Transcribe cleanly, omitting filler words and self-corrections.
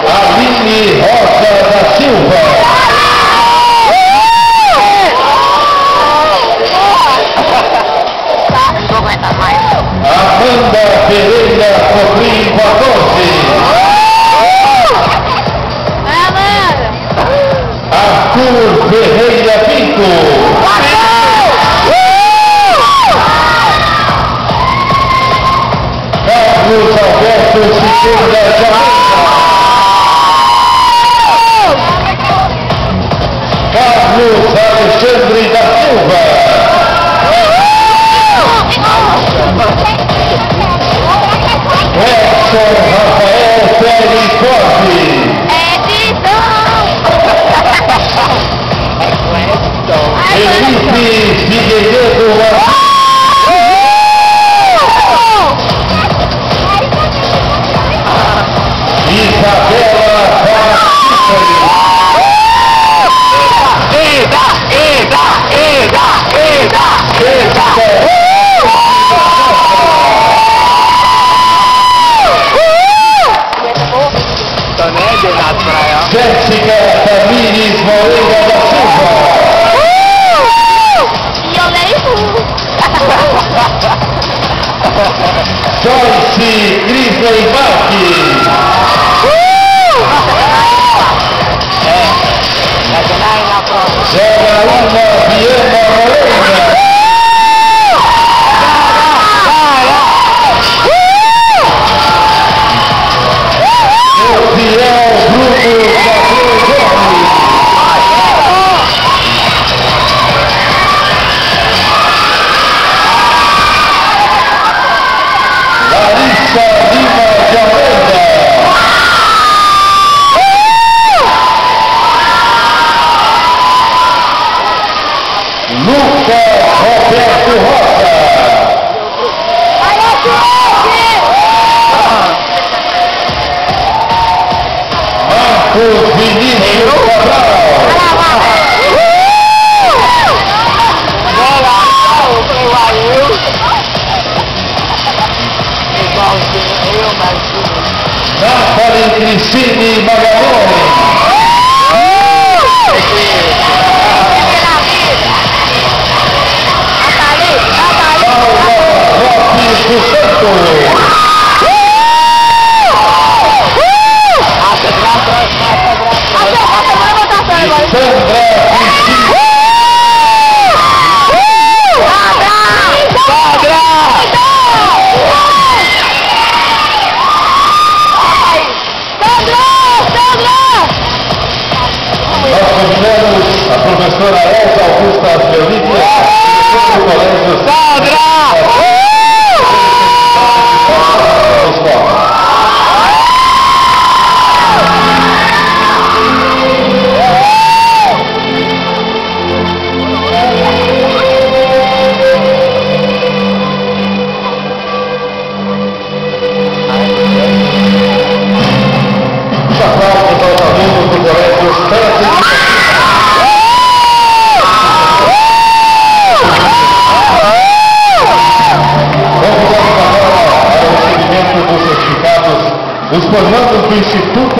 Aline Rosa da Silva. Não vou aguentar mais. Amanda Pereira Cobrim 14. Arthur Ferreira Pinto. Carlos Alberto Segunda Jamaica. Carlos Alexandre da Silva. Edson Rafael Pérez Forte. Felipe Figueiredo. Isabela Batista. Jéssica Tamires Moreira da Silva. Joyce Crisley Marques. Janaína Viana Moreira. Fiel Bruno Gabriel Gomes. Larissa Lima de Almeida. Lucas Roberto Rosa. Marcos Vinícius Cabral. Nathalie Cristine Magalhães. Do Santos. Nós convidamos a professora Elza Augusta Leonide do Colégio Sandra! Aplausos aos alunos do Colégio SESI. Vamos agora para o recebimento dos certificados dos formandos do Instituto.